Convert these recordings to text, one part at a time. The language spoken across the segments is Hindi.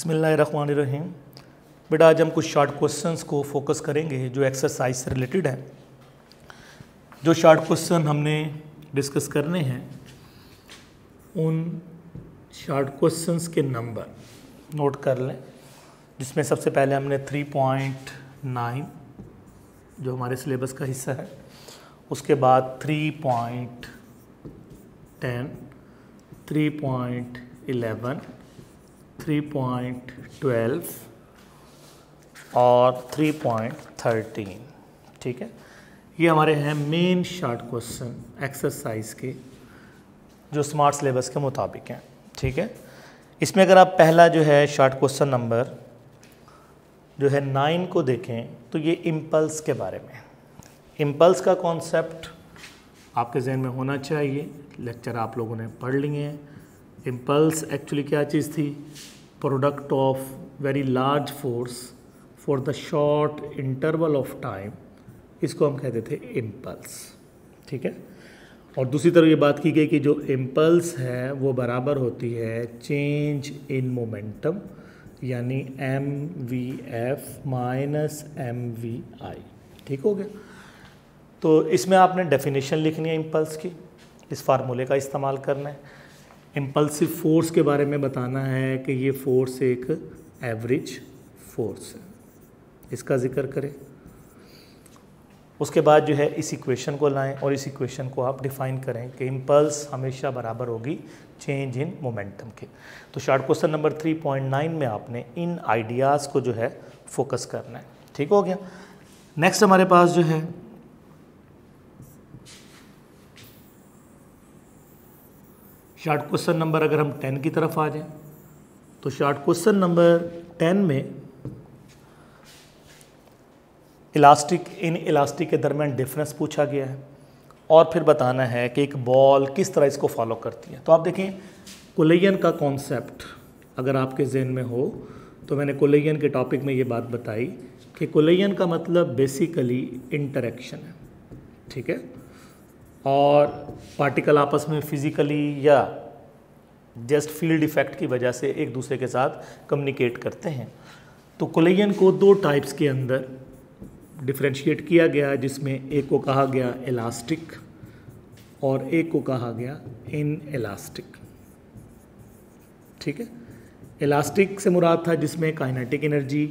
बिस्मिल्लाहिर्रहमानिर्रहीम। बेटा आज हम कुछ शॉर्ट क्वेश्चंस को फोकस करेंगे जो एक्सरसाइज से रिलेटेड है। जो शॉर्ट क्वेश्चन हमने डिस्कस करने हैं उन शॉर्ट क्वेश्चंस के नंबर नोट कर लें, जिसमें सबसे पहले हमने 3.9 जो हमारे सिलेबस का हिस्सा है, उसके बाद 3.10, 3.11, 3.12 और 3.13। ठीक है, ये हमारे हैं मेन शॉर्ट क्वेश्चन एक्सरसाइज के जो स्मार्ट सिलेबस के मुताबिक हैं। ठीक है, इसमें अगर आप पहला जो है शॉर्ट क्वेश्चन नंबर जो है 9 को देखें तो ये इम्पल्स के बारे में। इम्पल्स का कॉन्सेप्ट आपके जहन में होना चाहिए, लेक्चर आप लोगों ने पढ़ लिए हैं। इम्पल्स एक्चुअली क्या चीज़ थी? Product of very large force for the short interval of time, इसको हम कहते थे इम्पल्स। ठीक है, और दूसरी तरफ ये बात की गई कि जो इम्पल्स है वो बराबर होती है चेंज इन मोमेंटम, यानी mvf माइनस mvi। ठीक हो गया। तो इसमें आपने डेफिनेशन लिखनी है इम्पल्स की, इस फार्मूले का इस्तेमाल करना है। इम्पल्सिव फोर्स के बारे में बताना है कि ये फोर्स एक एवरेज फोर्स है, इसका जिक्र करें। उसके बाद जो है इस इक्वेशन को लाएं और इस इक्वेशन को आप डिफाइन करें कि इम्पल्स हमेशा बराबर होगी चेंज इन मोमेंटम के। तो शॉर्ट क्वेश्चन नंबर 3.9 में आपने इन आइडियाज़ को जो है फोकस करना है। ठीक हो गया। नेक्स्ट हमारे पास जो है शॉर्ट क्वेश्चन नंबर, अगर हम 10 की तरफ आ जाएं तो शॉर्ट क्वेश्चन नंबर 10 में इलास्टिक इन इलास्टिक के दरमियान डिफरेंस पूछा गया है और फिर बताना है कि एक बॉल किस तरह इसको फॉलो करती है। तो आप देखें कोलिजन का कॉन्सेप्ट अगर आपके जहन में हो तो मैंने कोलिजन के टॉपिक में ये बात बताई कि कोलिजन का मतलब बेसिकली इंटरेक्शन है। ठीक है, और पार्टिकल आपस में फिज़िकली या जस्ट फील्ड इफेक्ट की वजह से एक दूसरे के साथ कम्युनिकेट करते हैं। तो कोलिजन को दो टाइप्स के अंदर डिफ्रेंशिएट किया गया, जिसमें एक को कहा गया इलास्टिक और एक को कहा गया इन इलास्टिक। ठीक है, इलास्टिक से मुराद था जिसमें kinetic energy,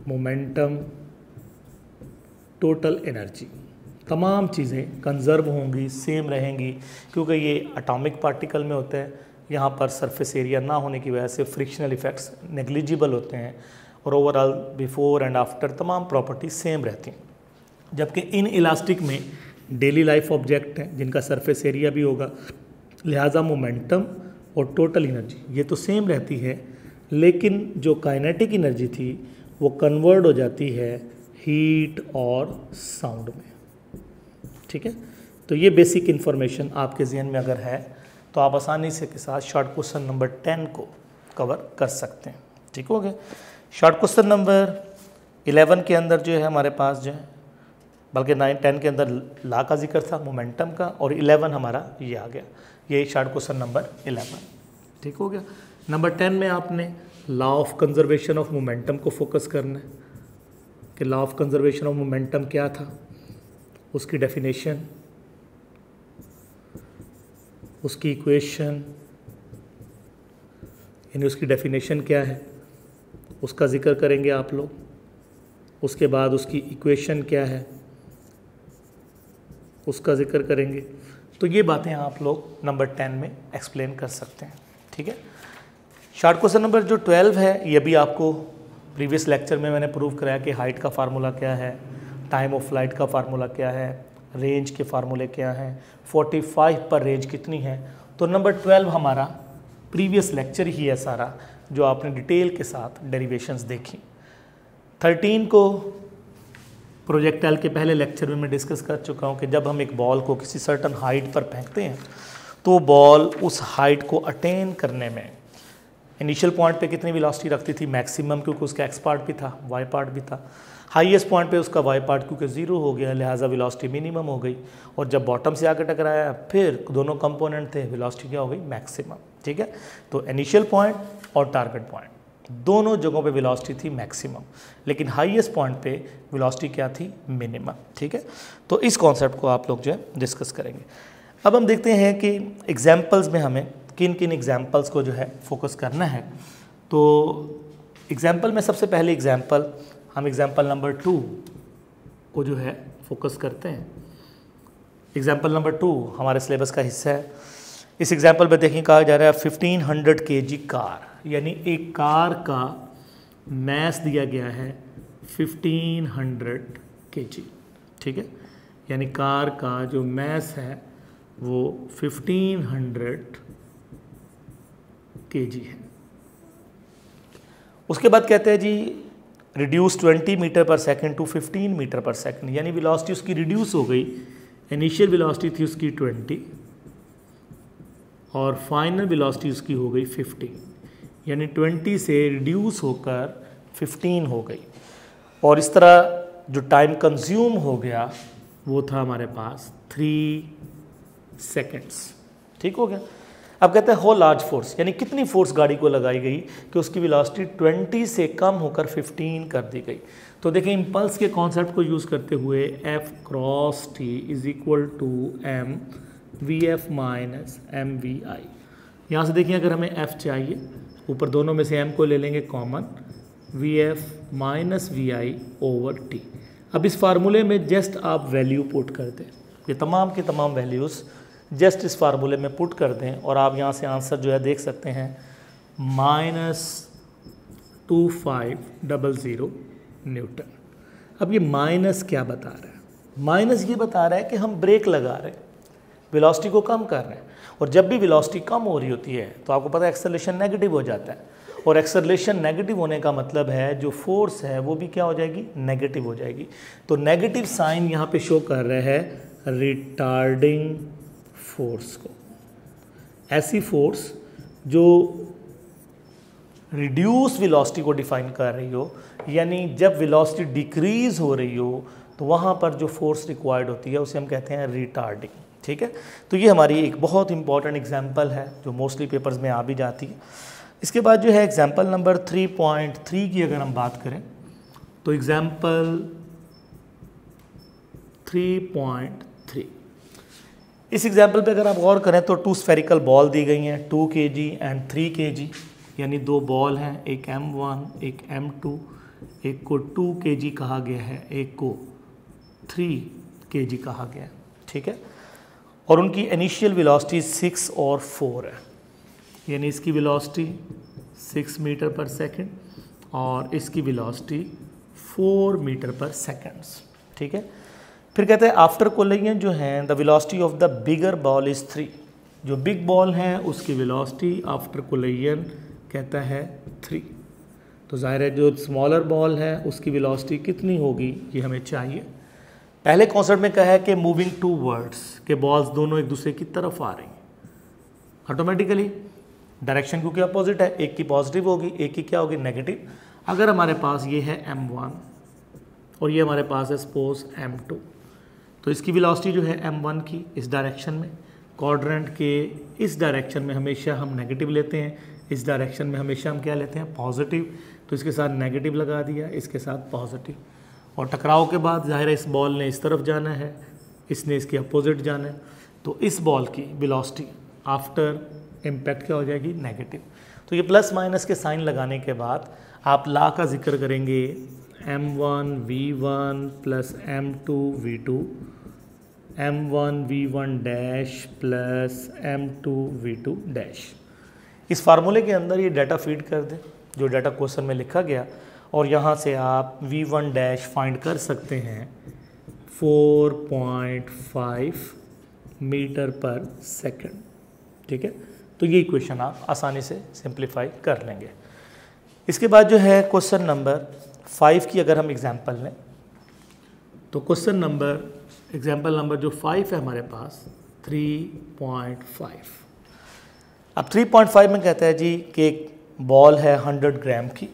momentum, total energy, तमाम चीज़ें कंजर्व होंगी, सेम रहेंगी, क्योंकि ये एटॉमिक पार्टिकल में होते हैं। यहाँ पर सरफेस एरिया ना होने की वजह से फ्रिक्शनल इफ़ेक्ट्स नेग्लिजिबल होते हैं और ओवरऑल बिफोर एंड आफ्टर तमाम प्रॉपर्टीज सेम रहती हैं। जबकि इन इलास्टिक में डेली लाइफ ऑब्जेक्ट हैं जिनका सरफेस एरिया भी होगा, लिहाजा मोमेंटम और टोटल एनर्जी ये तो सेम रहती है, लेकिन जो काइनेटिक एनर्जी थी वो कन्वर्ट हो जाती है हीट और साउंड में। ठीक है, तो ये बेसिक इन्फॉर्मेशन आपके जहन में अगर है तो आप आसानी से के साथ शॉर्ट क्वेश्चन नंबर 10 को कवर कर सकते हैं। ठीक हो गया। शॉर्ट क्वेश्चन नंबर 11 के अंदर जो है हमारे पास जो है, बल्कि 9-10 के अंदर ला का जिक्र था, मोमेंटम का, और 11 हमारा ये आ गया, ये शॉर्ट क्वेश्चन नंबर 11। ठीक हो गया। नंबर 10 में आपने law of conservation of momentum को फोकस करना है कि law of conservation of momentum क्या था, उसकी डेफिनेशन, उसकी इक्वेशन, यानी उसकी डेफिनेशन क्या है उसका जिक्र करेंगे आप लोग। उसके बाद उसकी इक्वेशन क्या है उसका जिक्र करेंगे। तो ये बातें आप लोग नंबर 10 में एक्सप्लेन कर सकते हैं। ठीक है। शॉर्ट क्वेश्चन नंबर जो 12 है, ये भी आपको प्रीवियस लेक्चर में मैंने प्रूव कराया कि हाइट का फार्मूला क्या है, टाइम ऑफ फ्लाइट का फार्मूला क्या है, रेंज के फार्मूले क्या हैं, 45 पर रेंज कितनी है। तो नंबर 12 हमारा प्रीवियस लेक्चर ही है सारा, जो आपने डिटेल के साथ डेरिवेशंस देखी। 13 को प्रोजेक्टाइल के पहले लेक्चर में मैं डिस्कस कर चुका हूँ कि जब हम एक बॉल को किसी सर्टन हाइट पर फेंकते हैं तो बॉल उस हाइट को अटेन करने में इनिशियल पॉइंट पे कितनी वेलोसिटी रखती थी, मैक्सिमम, क्योंकि उसका एक्स पार्ट भी था, वाई पार्ट भी था। हाईएस्ट पॉइंट पे उसका वाई पार्ट क्योंकि 0 हो गया, लिहाजा वेलोसिटी मिनिमम हो गई, और जब बॉटम से आकर टकराया फिर दोनों कंपोनेंट थे, वेलोसिटी क्या हो गई, मैक्सिमम। ठीक है, तो इनिशियल पॉइंट और टारगेट पॉइंट, दोनों जगहों पे वेलोसिटी थी मैक्सिमम, लेकिन हाईएस्ट पॉइंट पे वेलोसिटी क्या थी, मिनिमम। ठीक है, तो इस कॉन्सेप्ट को आप लोग जो है डिस्कस करेंगे। अब हम देखते हैं कि एग्जाम्पल्स में हमें किन किन एग्जाम्पल्स को जो है फोकस करना है। तो एग्जाम्पल में सबसे पहले एग्जाम्पल हम एग्जाम्पल नंबर 2 को जो है फोकस करते हैं। एग्जाम्पल नंबर 2 हमारे सिलेबस का हिस्सा है। इस एग्जाम्पल में देखिए कहा जा रहा है 1500 kg कार, यानी एक कार का मैस दिया गया है 1500 kg। ठीक है, यानी कार का जो मैस है वो 1500 kg है। उसके बाद कहते हैं जी रिड्यूस 20 मीटर पर सेकंड टू 15 मीटर पर सेकंड, यानी वेलोसिटी उसकी रिड्यूस हो गई। इनिशियल वेलोसिटी थी उसकी 20 और फाइनल वेलोसिटी उसकी हो गई 15, यानी 20 से रिड्यूस होकर 15 हो गई। और इस तरह जो टाइम कंज्यूम हो गया वो था हमारे पास 3 सेकेंड्स। ठीक हो गया। अब कहते हैं हो लार्ज फोर्स, यानी कितनी फोर्स गाड़ी को लगाई गई कि उसकी वेलोसिटी 20 से कम होकर 15 कर दी गई। तो देखिए इम्पल्स के कॉन्सेप्ट को यूज़ करते हुए F cross T is equal to M VF minus MVI। यहाँ से देखिए अगर हमें F चाहिए, ऊपर दोनों में से M को ले लेंगे common, VF minus VI over T। अब इस फार्मूले में जस्ट आप वैल्यू पुट कर दें, ये तमाम के तमाम वैल्यूज़ जस्ट इस फार्मूले में पुट कर दें और आप यहाँ से आंसर जो है देख सकते हैं -2500 न्यूटन। अब ये माइनस क्या बता रहा है? माइनस ये बता रहा है कि हम ब्रेक लगा रहे हैं, वेलोसिटी को कम कर रहे हैं। और जब भी वेलोसिटी कम हो रही होती है तो आपको पता है एक्सेलरेशन नेगेटिव हो जाता है, और एक्सेलरेशन नेगेटिव होने का मतलब है जो फोर्स है वो भी क्या हो जाएगी, नेगेटिव हो जाएगी। तो नेगेटिव साइन यहाँ पे शो कर रहा है रिटार्डिंग फोर्स को, ऐसी फोर्स जो रिड्यूस वेलोसिटी को डिफाइन कर रही हो, यानी जब वेलोसिटी डिक्रीज हो रही हो तो वहाँ पर जो फोर्स रिक्वायर्ड होती है उसे हम कहते हैं रिटार्डिंग। ठीक है, तो ये हमारी एक बहुत इंपॉर्टेंट एग्जांपल है जो मोस्टली पेपर्स में आ भी जाती है। इसके बाद जो है एग्जांपल नंबर 3.3 की अगर हम बात करें तो एग्जांपल 3.3, इस एग्जांपल पे अगर आप गौर करें तो 2 स्फेरिकल बॉल दी गई हैं 2 kg एंड 3 kg, यानी 2 बॉल हैं, एक M1 एक M2, एक को 2 kg कहा गया है, एक को 3 kg कहा गया है। ठीक है, और उनकी इनिशियल वेलोसिटी 6 और 4 है, यानी इसकी वेलोसिटी 6 मीटर पर सेकंड और इसकी वेलोसिटी 4 मीटर पर सेकंड्स। ठीक है, फिर कहते हैं आफ्टर कोलिजन जो है the velocity of the bigger ball is 3, जो बिग बॉल है उसकी वेलोसिटी आफ्टर कोलिजन कहता है 3। तो जाहिर है जो स्मॉलर बॉल है उसकी वेलोसिटी कितनी होगी ये हमें चाहिए। पहले कॉन्सेप्ट में कहा है कि मूविंग टू वर्ड्स के बॉल्स दोनों एक दूसरे की तरफ आ रही हैं, ऑटोमेटिकली डायरेक्शन क्योंकि अपोजिट है, एक की पॉजिटिव होगी एक की क्या होगी, नेगेटिव। अगर हमारे पास ये है M1 और ये हमारे पास है सपोज M2, तो इसकी वेलोसिटी जो है M1 की इस डायरेक्शन में, क्वाड्रेंट के इस डायरेक्शन में हमेशा हम नेगेटिव लेते हैं, इस डायरेक्शन में हमेशा हम क्या लेते हैं, पॉजिटिव। तो इसके साथ नेगेटिव लगा दिया, इसके साथ पॉजिटिव। और टकराव के बाद जाहिर है इस बॉल ने इस तरफ जाना है, इसने इसके अपोजिट जाना है, तो इस बॉल की वेलोसिटी आफ्टर इम्पैक्ट क्या हो जाएगी, नेगेटिव। तो ये प्लस माइनस के साइन लगाने के बाद आप ला का जिक्र करेंगे M1 V1 plus M2 V2, M1 V1 dash plus M2 V2 dash. इस फार्मूले के अंदर ये डाटा फीड कर दें जो डाटा क्वेश्चन में लिखा गया, और यहाँ से आप V1 डैश फाइंड कर सकते हैं 4.5 मीटर पर सेकंड। ठीक है, तो ये इक्वेशन आप आसानी से सिंप्लीफाई कर लेंगे। इसके बाद जो है क्वेश्चन नंबर 5 की अगर हम एग्जांपल लें तो क्वेश्चन नंबर एग्जांपल नंबर जो 5 है हमारे पास 3.5। अब 3.5 में कहता है जी कि एक बॉल है 100 ग्राम की,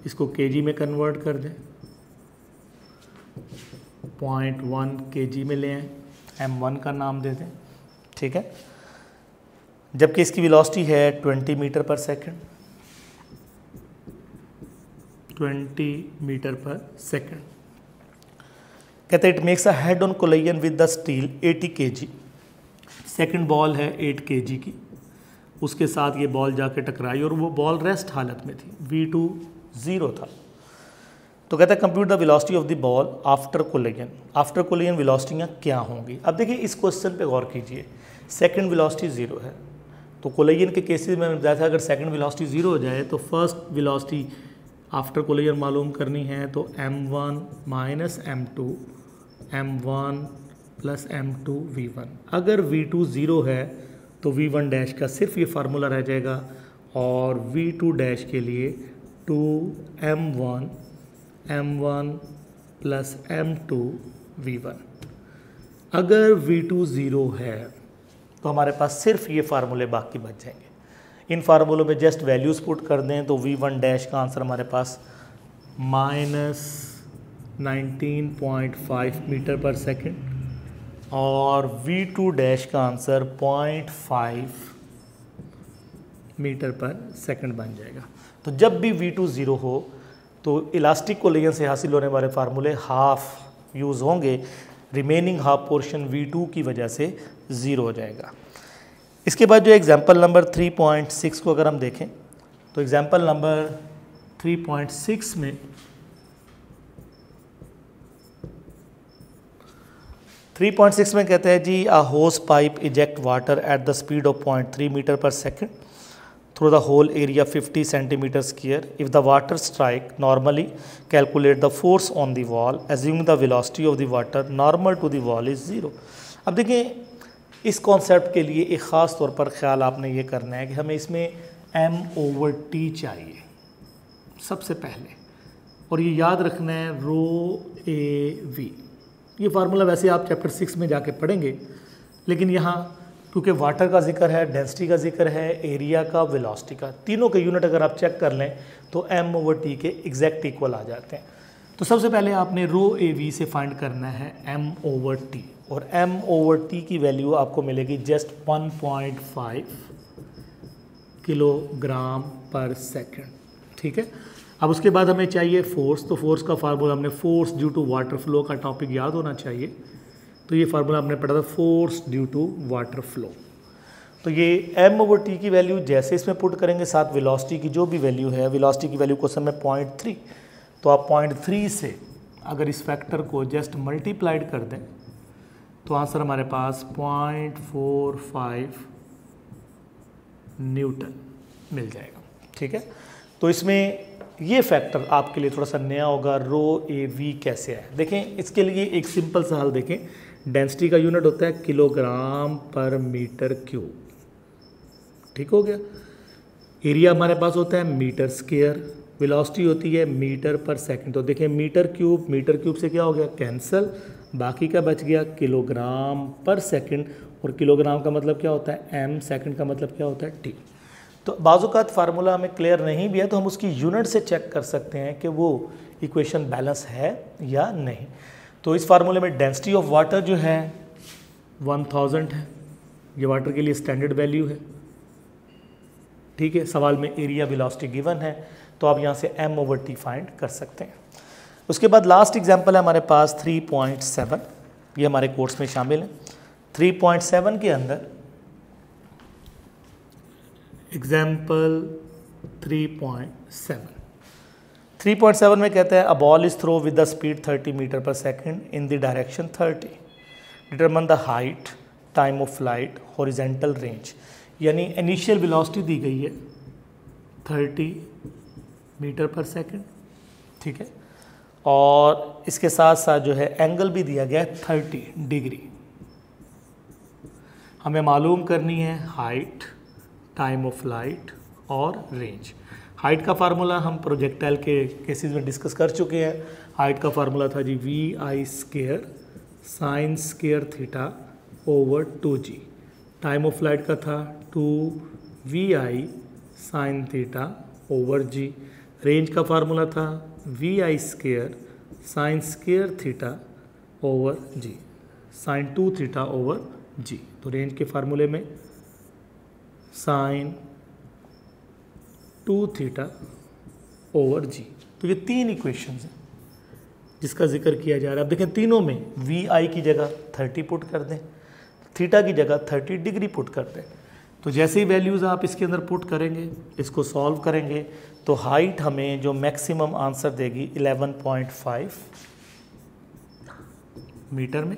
इसको केजी में कन्वर्ट कर दें, 0.1 kg में ले आएं, M1 का नाम दे दें। ठीक है, जबकि इसकी वेलोसिटी है 20 मीटर पर सेकंड, 20 मीटर पर सेकंड। कहते हैं it makes a head on collision with the steel 80 kg। Second ball है 8 kg की, उसके साथ ये बॉल जाके टकराई और वो बॉल रेस्ट हालत में थी, V2 0 था। तो कहता है compute the velocity of the ball after collision. After collision वेलोसिटियाँ क्या होंगी। अब देखिए इस क्वेश्चन पे गौर कीजिए, सेकंड वेलोसिटी 0 है, तो कोलिजन के केसेस में बताया था अगर सेकंड वेलोसिटी 0 हो जाए तो फर्स्ट वेलोसिटी आफ्टर कोलिजन मालूम करनी है, तो m1 minus m2 m1 plus m2 v1। अगर v2 0 है तो v1 डैश का सिर्फ ये फार्मूला रह जाएगा और v2 डैश के लिए 2m1 m1 plus m2 v1। अगर v2 0 है तो हमारे पास सिर्फ ये फार्मूले बाकी बच जाएंगे। इन फार्मूलों में जस्ट वैल्यूज पुट कर दें तो v1 डैश का आंसर हमारे पास -19.5 मीटर पर सेकंड और v2 डैश का आंसर 0.5 मीटर पर सेकंड बन जाएगा। तो जब भी v2 0 हो तो इलास्टिक कोलिजन से हासिल होने वाले फार्मूले हाफ यूज़ होंगे, रिमेनिंग हाफ पोर्शन v2 की वजह से 0 हो जाएगा। इसके बाद जो एग्जाम्पल नंबर 3.6 को अगर हम देखें तो एग्जाम्पल नंबर 3.6 में 3.6 में कहते हैं जी a hose pipe eject water at the speed of 0.3 metre पर second through the hole area 50 centimetre square. If the water strike normally calculate the force on the wall assuming the velocity of the water normal to the wall is 0। अब देखिए इस कॉन्सेप्ट के लिए एक ख़ास तौर पर ख्याल आपने ये करना है कि हमें इसमें m/t चाहिए सबसे पहले, और ये याद रखना है ρAV। ये फार्मूला वैसे आप चैप्टर 6 में जाके पढ़ेंगे, लेकिन यहाँ क्योंकि वाटर का जिक्र है, डेंसिटी का जिक्र है, एरिया का, वेलोसिटी का, तीनों के यूनिट अगर आप चेक कर लें तो m/t के एग्जैक्ट इक्वल आ जाते हैं। तो सबसे पहले आपने ρAV से फाइंड करना है m/t, और m/t की वैल्यू आपको मिलेगी जस्ट 1.5 किलोग्राम पर सेकेंड। ठीक है, अब उसके बाद हमें चाहिए फोर्स। तो फोर्स का फार्मूला हमने force due to water flow का टॉपिक याद होना चाहिए, तो ये फार्मूला हमने पढ़ा था force due to water flow. तो ये m/t की वैल्यू जैसे इसमें पुट करेंगे, साथ वेलोसिटी की जो भी वैल्यू है, वेलोसिटी की वैल्यू क्वेश्चन में 0.3, तो आप 0.3 से अगर इस फैक्टर को जस्ट मल्टीप्लाइड कर दें तो आंसर हमारे पास 0.45 न्यूटन मिल जाएगा। ठीक है, तो इसमें ये फैक्टर आपके लिए थोड़ा सा नया होगा, ρAV कैसे है। देखें इसके लिए एक सिंपल सा हल देखें। डेंसिटी का यूनिट होता है किलोग्राम पर मीटर क्यूब, ठीक हो गया। एरिया हमारे पास होता है मीटर स्क्वायर, वेलोसिटी होती है मीटर पर सेकंड। तो देखें मीटर क्यूब से क्या हो गया कैंसल, बाकी का बच गया किलोग्राम पर सेकंड, और किलोग्राम का मतलब क्या होता है m, सेकंड का मतलब क्या होता है t। तो बाज़-औक़ात फार्मूला हमें क्लियर नहीं भी है तो हम उसकी यूनिट से चेक कर सकते हैं कि वो इक्वेशन बैलेंस है या नहीं। तो इस फार्मूले में डेंसिटी ऑफ वाटर जो है 1000 है, ये वाटर के लिए स्टैंडर्ड वैल्यू है। ठीक है, सवाल में एरिया वेलोसिटी गिवन है, तो आप यहाँ से m/t फाइंड कर सकते हैं। उसके बाद लास्ट एग्जांपल है हमारे पास 3.7, ये हमारे कोर्स में शामिल है। 3.7 के अंदर एग्जाम्पल 3.7 में कहता है a ball is throw with the speed 30 metre पर second in the direction 30, determine the height, time of flight, horizontal range. यानी इनिशियल वेलोसिटी दी गई है 30 मीटर पर सेकेंड, ठीक है, और इसके साथ साथ जो है एंगल भी दिया गया है 30 डिग्री। हमें मालूम करनी है हाइट, टाइम ऑफ फ्लाइट और रेंज। हाइट का फार्मूला हम प्रोजेक्टाइल के केसेस में डिस्कस कर चुके हैं। हाइट का फार्मूला था जी vi² sin² θ/ 2g। Time of flight का था 2vi sin θ/g। रेंज का फार्मूला था vi² sin² θ/g sin 2θ/g। तो रेंज के फार्मूले में साइन 2 थीटा ओवर जी। तो ये 3 इक्वेशंस हैं जिसका जिक्र किया जा रहा है। अब देखें तीनों में वी आई की जगह 30 पुट कर दें, थीटा की जगह 30 डिग्री पुट कर दें। तो जैसे ही वैल्यूज़ आप इसके अंदर पुट करेंगे, इसको सॉल्व करेंगे, तो हाइट हमें जो मैक्सिमम आंसर देगी 11.5 मीटर में,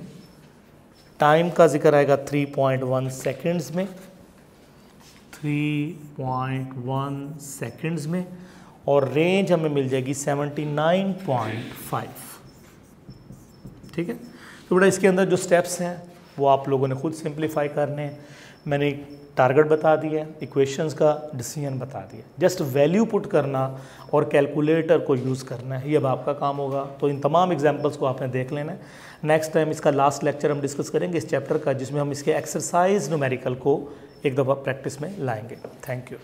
टाइम का जिक्र आएगा 3.1 सेकेंड्स में, 3.1 सेकेंड्स में, और रेंज हमें मिल जाएगी 79.5। ठीक है। तो बेटा इसके अंदर जो स्टेप्स हैं वो आप लोगों ने खुद सिंप्लीफाई करने हैं। मैंने टारगेट बता दिया, इक्वेशंस का डिसीजन बता दिया, जस्ट वैल्यू पुट करना और कैलकुलेटर को यूज़ करना है, ये अब आपका काम होगा। तो इन तमाम एग्जांपल्स को आपने देख लेना है। नेक्स्ट टाइम इसका लास्ट लेक्चर हम डिस्कस करेंगे इस चैप्टर का, जिसमें हम इसके एक्सरसाइज न्यूमेरिकल को एक दफ़ा प्रैक्टिस में लाएंगे। Thank you.